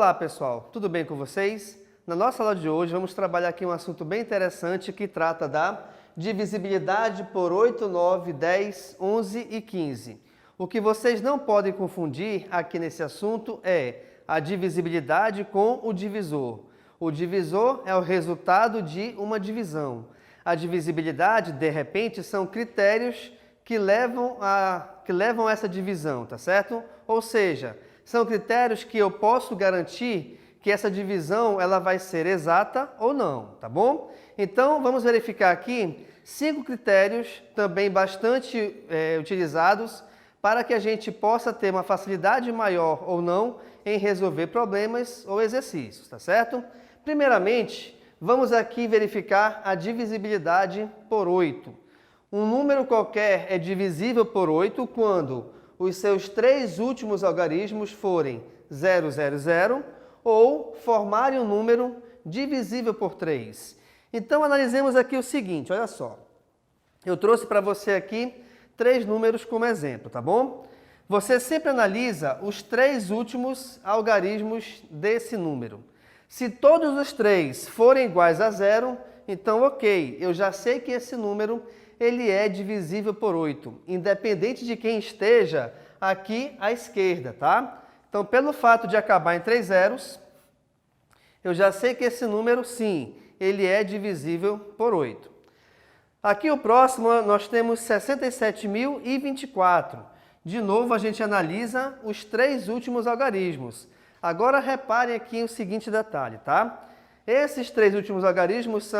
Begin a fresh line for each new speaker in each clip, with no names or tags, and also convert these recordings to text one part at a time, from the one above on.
Olá pessoal, tudo bem com vocês? Na nossa aula de hoje vamos trabalhar aqui um assunto bem interessante que trata da divisibilidade por 8, 9, 10, 11 e 15. O que vocês não podem confundir aqui nesse assunto é a divisibilidade com o divisor. O divisor é o resultado de uma divisão. A divisibilidade, de repente, são critérios que levam a essa divisão, tá certo? Ou seja, são critérios que eu posso garantir que essa divisão ela vai ser exata ou não, tá bom? Então, vamos verificar aqui 5 critérios também bastante utilizados para que a gente possa ter uma facilidade maior ou não em resolver problemas ou exercícios, tá certo? Primeiramente, vamos aqui verificar a divisibilidade por 8. Um número qualquer é divisível por 8 quando os seus 3 últimos algarismos forem 0, 0, 0 ou formarem um número divisível por 3. Então, analisemos aqui o seguinte, olha só. Eu trouxe para você aqui 3 números como exemplo, tá bom? Você sempre analisa os 3 últimos algarismos desse número. Se todos os 3 forem iguais a 0, então ok, eu já sei que esse número ele é divisível por 8, independente de quem esteja aqui à esquerda, tá? Então, pelo fato de acabar em 3 zeros, eu já sei que esse número, sim, ele é divisível por 8. Aqui o próximo, nós temos 67.024. De novo, a gente analisa os 3 últimos algarismos. Agora, reparem aqui o seguinte detalhe, tá? Esses 3 últimos algarismos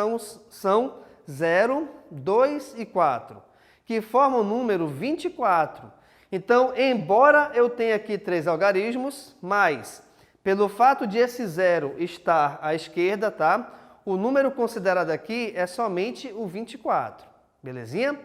são 0, 2 e 4, que formam o número 24. Então, embora eu tenha aqui 3 algarismos, mas pelo fato de esse 0 estar à esquerda, tá? O número considerado aqui é somente o 24, belezinha?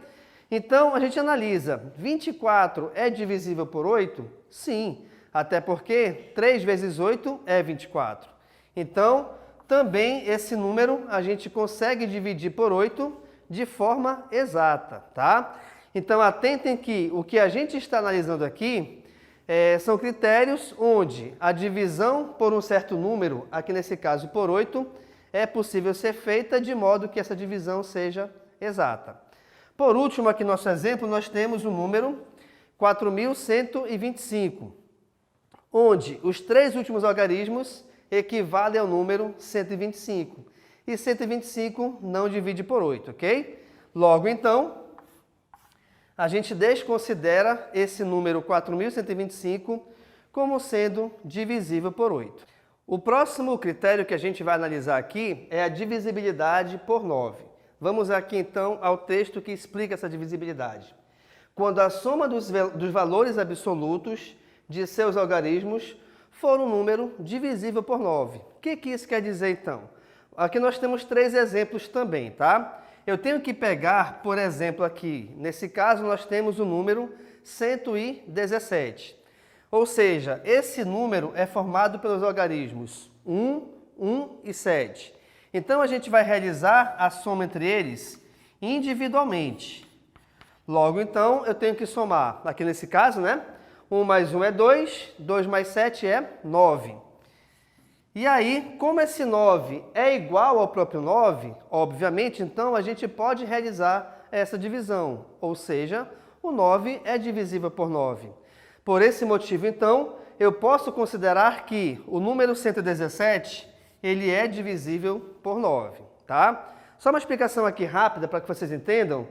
Então, a gente analisa, 24 é divisível por 8? Sim, até porque 3 vezes 8 é 24. Então, também esse número a gente consegue dividir por 8 de forma exata, tá? Então, atentem que o que a gente está analisando aqui são critérios onde a divisão por um certo número, aqui nesse caso por 8, é possível ser feita de modo que essa divisão seja exata. Por último, aqui no nosso exemplo, nós temos o número 4.125, onde os 3 últimos algarismos equivalem ao número 125. E 125 não divide por 8, ok? Logo, então, a gente desconsidera esse número 4.125 como sendo divisível por 8. O próximo critério que a gente vai analisar aqui é a divisibilidade por 9. Vamos aqui, então, ao texto que explica essa divisibilidade. Quando a soma dos valores absolutos de seus algarismos for um número divisível por 9. O que isso quer dizer, então? Aqui nós temos 3 exemplos também, tá? Eu tenho que pegar, por exemplo, aqui, nesse caso, nós temos o número 117. Ou seja, esse número é formado pelos algarismos 1, 1 e 7. Então, a gente vai realizar a soma entre eles individualmente. Logo, então, eu tenho que somar, aqui nesse caso, né? 1 mais 1 é 2, 2 mais 7 é 9. E aí, como esse 9 é igual ao próprio 9, obviamente, então, a gente pode realizar essa divisão. Ou seja, o 9 é divisível por 9. Por esse motivo, então, eu posso considerar que o número 117, ele é divisível por 9, tá? Só uma explicação aqui rápida para que vocês entendam.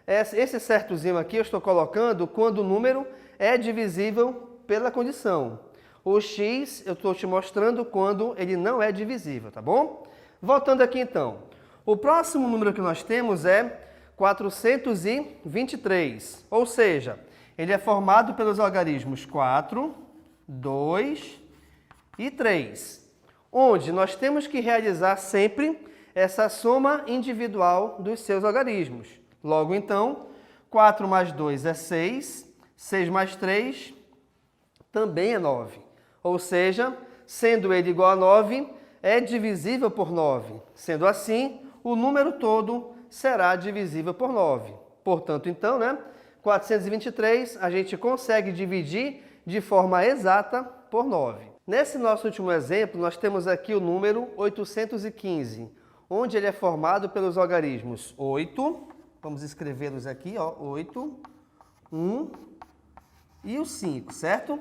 Esse certozinho aqui eu estou colocando quando o número é divisível pela condição. O x eu estou te mostrando quando ele não é divisível, tá bom? Voltando aqui então. O próximo número que nós temos é 423, ou seja, ele é formado pelos algarismos 4, 2 e 3, onde nós temos que realizar sempre essa soma individual dos seus algarismos. Logo então, 4 mais 2 é 6, 6 mais 3 também é 9. Ou seja, sendo ele igual a 9, é divisível por 9. Sendo assim, o número todo será divisível por 9. Portanto, então, 423 a gente consegue dividir de forma exata por 9. Nesse nosso último exemplo, nós temos aqui o número 815, onde ele é formado pelos algarismos 8, vamos escrevê-los aqui, ó, 8, 1 e o 5, certo?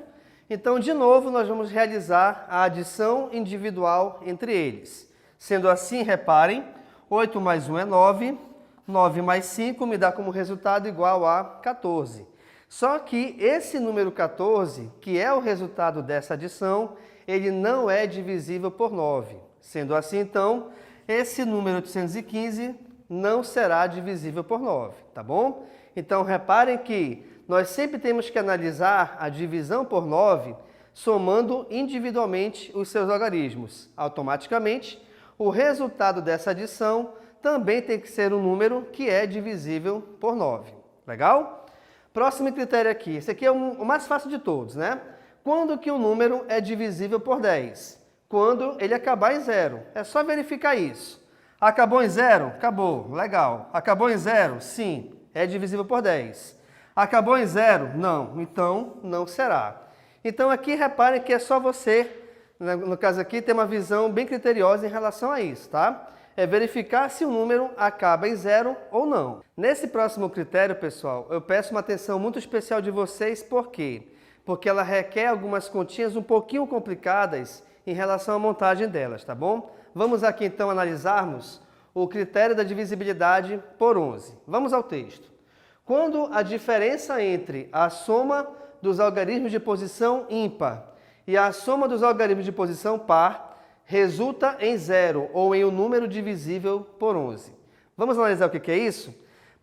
Então, de novo, nós vamos realizar a adição individual entre eles. Sendo assim, reparem, 8 mais 1 é 9, 9 mais 5 me dá como resultado igual a 14. Só que esse número 14, que é o resultado dessa adição, ele não é divisível por 9. Sendo assim, então, esse número 815 não será divisível por 9, tá bom? Então, reparem que nós sempre temos que analisar a divisão por 9 somando individualmente os seus algarismos. Automaticamente, o resultado dessa adição também tem que ser um número que é divisível por 9. Legal? Próximo critério aqui. Esse aqui é o mais fácil de todos, né? Quando que o número é divisível por 10? Quando ele acabar em 0. É só verificar isso. Acabou em 0? Acabou. Legal. Acabou em 0? Sim. É divisível por 10. Acabou em 0? Não. Então, não será. Então, aqui, reparem que é só você, no caso aqui, ter uma visão bem criteriosa em relação a isso, tá? É verificar se o número acaba em 0 ou não. Nesse próximo critério, pessoal, eu peço uma atenção muito especial de vocês, por quê? Porque ela requer algumas continhas um pouquinho complicadas em relação à montagem delas, tá bom? Vamos aqui então analisarmos o critério da divisibilidade por 11. Vamos ao texto. Quando a diferença entre a soma dos algarismos de posição ímpar e a soma dos algarismos de posição par resulta em 0 ou em um número divisível por 11. Vamos analisar o que é isso?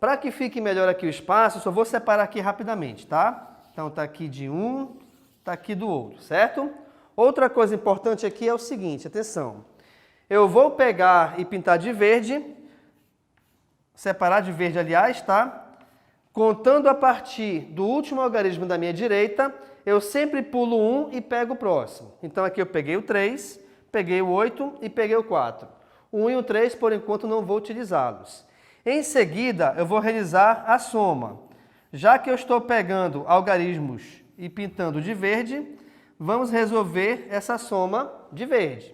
Para que fique melhor aqui o espaço, só vou separar aqui rapidamente, tá? Então, está aqui de um, está aqui do outro, certo? Outra coisa importante aqui é o seguinte, atenção. Eu vou pegar e pintar de verde, separar de verde, aliás, tá? Contando a partir do último algarismo da minha direita, eu sempre pulo 1 e pego o próximo. Então, aqui eu peguei o 3, peguei o 8 e peguei o 4. O 1 e o 3, por enquanto, não vou utilizá-los. Em seguida, eu vou realizar a soma. Já que eu estou pegando algarismos e pintando de verde, vamos resolver essa soma de verde.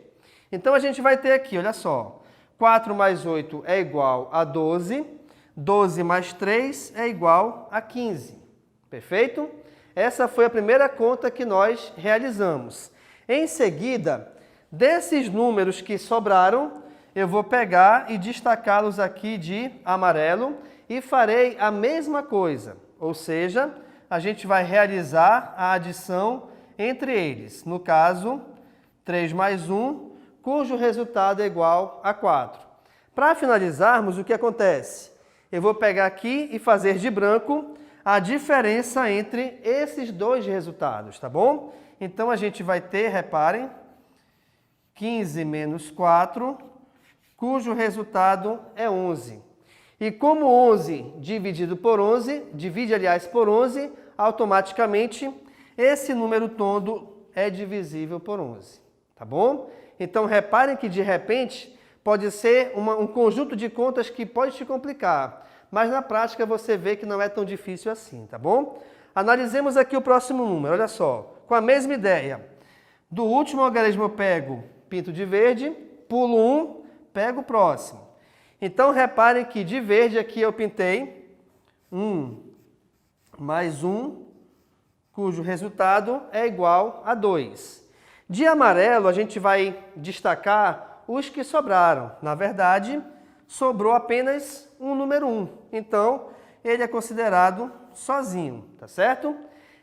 Então, a gente vai ter aqui, olha só, 4 mais 8 é igual a 12, 12 mais 3 é igual a 15. Perfeito? Essa foi a primeira conta que nós realizamos. Em seguida, desses números que sobraram, eu vou pegar e destacá-los aqui de amarelo e farei a mesma coisa. Ou seja, a gente vai realizar a adição entre eles. No caso, 3 mais 1, cujo resultado é igual a 4. Para finalizarmos, o que acontece? Eu vou pegar aqui e fazer de branco a diferença entre esses dois resultados, tá bom? Então, a gente vai ter, reparem, 15 menos 4, cujo resultado é 11. E como 11 dividido por 11, divide, aliás, por 11, automaticamente, esse número todo é divisível por 11, tá bom? Então, reparem que, de repente, pode ser um conjunto de contas que pode te complicar, mas na prática você vê que não é tão difícil assim, tá bom? Analisemos aqui o próximo número, olha só, com a mesma ideia. Do último algarismo eu pego, pinto de verde, pulo 1, pego o próximo. Então, reparem que de verde aqui eu pintei 1 mais 1, cujo resultado é igual a 2. De amarelo, a gente vai destacar os que sobraram. Na verdade, sobrou apenas um número 1. Então, ele é considerado sozinho, tá certo?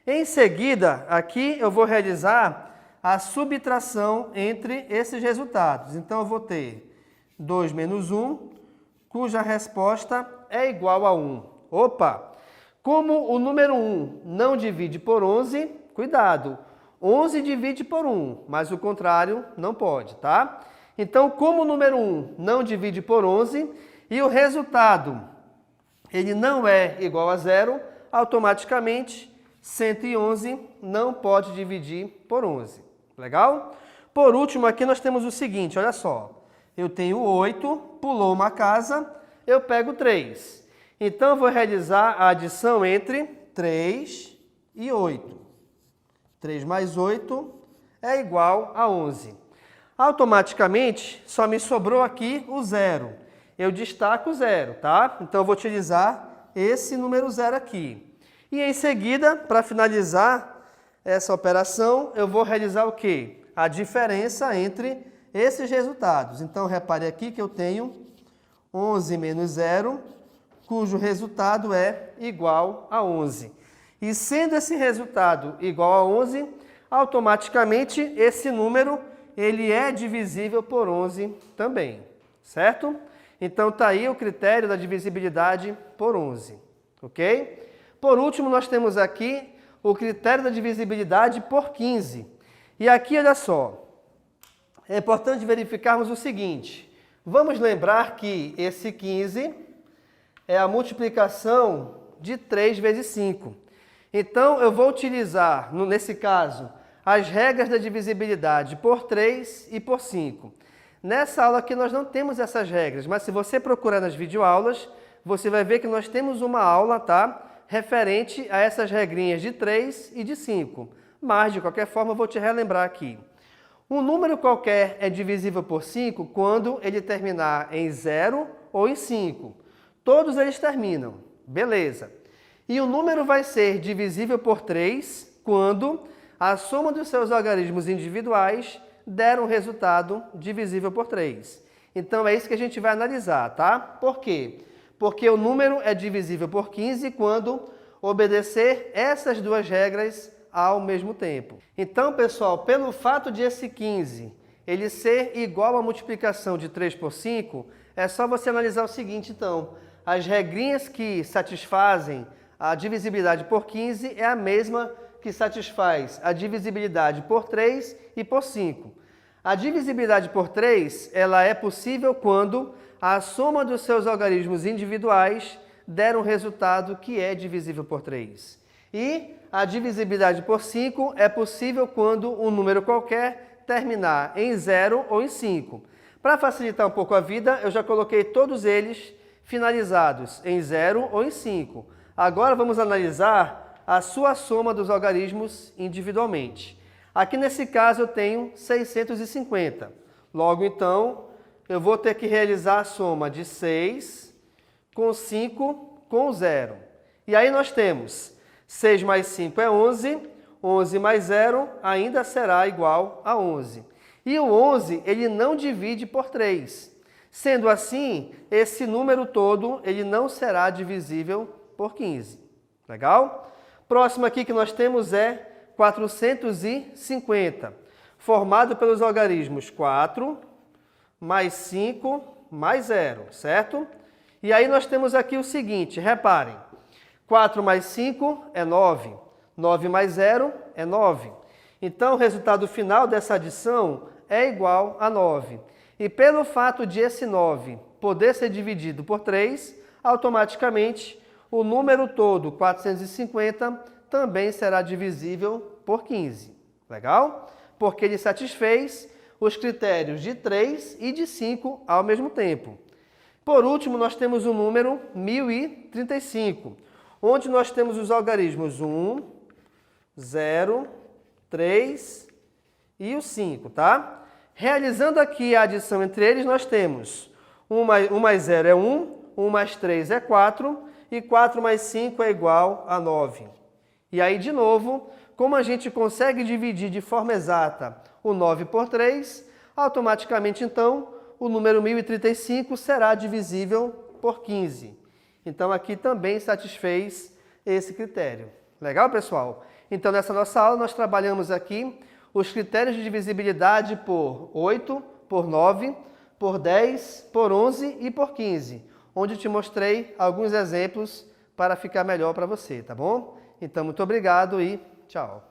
Em seguida, aqui eu vou realizar a subtração entre esses resultados. Então, eu vou ter 2 menos 1, cuja resposta é igual a 1. Opa! Como o número 1 não divide por 11, cuidado, 11 divide por 1, mas o contrário não pode, tá? Então, como o número 1 não divide por 11 e o resultado ele não é igual a 0, automaticamente 111 não pode dividir por 11. Legal? Por último, aqui nós temos o seguinte, olha só. Eu tenho 8, pulou uma casa, eu pego 3. Então, eu vou realizar a adição entre 3 e 8. 3 mais 8 é igual a 11. Automaticamente, só me sobrou aqui o 0. Eu destaco o 0, tá? Então, eu vou utilizar esse número 0 aqui. E em seguida, para finalizar essa operação, eu vou realizar o quê? A diferença entre esses resultados. Então, repare aqui que eu tenho 11 menos 0, cujo resultado é igual a 11. E sendo esse resultado igual a 11, automaticamente esse número ele é divisível por 11 também, certo? Então, está aí o critério da divisibilidade por 11, ok? Por último, nós temos aqui o critério da divisibilidade por 15. E aqui, olha só, é importante verificarmos o seguinte. Vamos lembrar que esse 15 é a multiplicação de 3 vezes 5. Então, eu vou utilizar, nesse caso, as regras da divisibilidade por 3 e por 5. Nessa aula aqui nós não temos essas regras, mas se você procurar nas videoaulas, você vai ver que nós temos uma aula, tá? Referente a essas regrinhas de 3 e de 5. Mas, de qualquer forma, eu vou te relembrar aqui. Um número qualquer é divisível por 5 quando ele terminar em 0 ou em 5. Todos eles terminam. Beleza. E o número vai ser divisível por 3 quando a soma dos seus algarismos individuais der um resultado divisível por 3. Então, é isso que a gente vai analisar, tá? Por quê? Porque o número é divisível por 15 quando obedecer essas duas regras ao mesmo tempo. Então, pessoal, pelo fato de esse 15 ele ser igual à multiplicação de 3 por 5, é só você analisar o seguinte, então. As regrinhas que satisfazem a divisibilidade por 15 é a mesma que satisfaz a divisibilidade por 3 e por 5. A divisibilidade por 3 ela é possível quando a soma dos seus algarismos individuais der um resultado que é divisível por 3. E a divisibilidade por 5 é possível quando um número qualquer terminar em 0 ou em 5. Para facilitar um pouco a vida, eu já coloquei todos eles finalizados em 0 ou em 5. Agora vamos analisar a sua soma dos algarismos individualmente. Aqui nesse caso eu tenho 650. Logo então, eu vou ter que realizar a soma de 6 com 5 com 0. E aí nós temos 6 mais 5 é 11, 11 mais 0 ainda será igual a 11. E o 11 ele não divide por 3. Sendo assim, esse número todo ele não será divisível por 15. Legal? Próximo aqui que nós temos é 450, formado pelos algarismos 4, mais 5, mais 0, certo? E aí nós temos aqui o seguinte, reparem, 4 mais 5 é 9, 9 mais 0 é 9. Então, o resultado final dessa adição é igual a 9. E pelo fato de esse 9 poder ser dividido por 3, automaticamente o número todo, 450, também será divisível por 15. Legal? Porque ele satisfez os critérios de 3 e de 5 ao mesmo tempo. Por último, nós temos o número 1035, onde nós temos os algarismos 1, 0, 3 e o 5, tá? Realizando aqui a adição entre eles, nós temos 1 mais 0 é 1, 1 mais 3 é 4 e 4 mais 5 é igual a 9. E aí, de novo, como a gente consegue dividir de forma exata o 9 por 3, automaticamente, então, o número 1035 será divisível por 15. Então, aqui também satisfez esse critério. Legal, pessoal? Então, nessa nossa aula, nós trabalhamos aqui os critérios de divisibilidade por 8, por 9, por 10, por 11 e por 15, onde te mostrei alguns exemplos para ficar melhor para você, tá bom? Então, muito obrigado e tchau!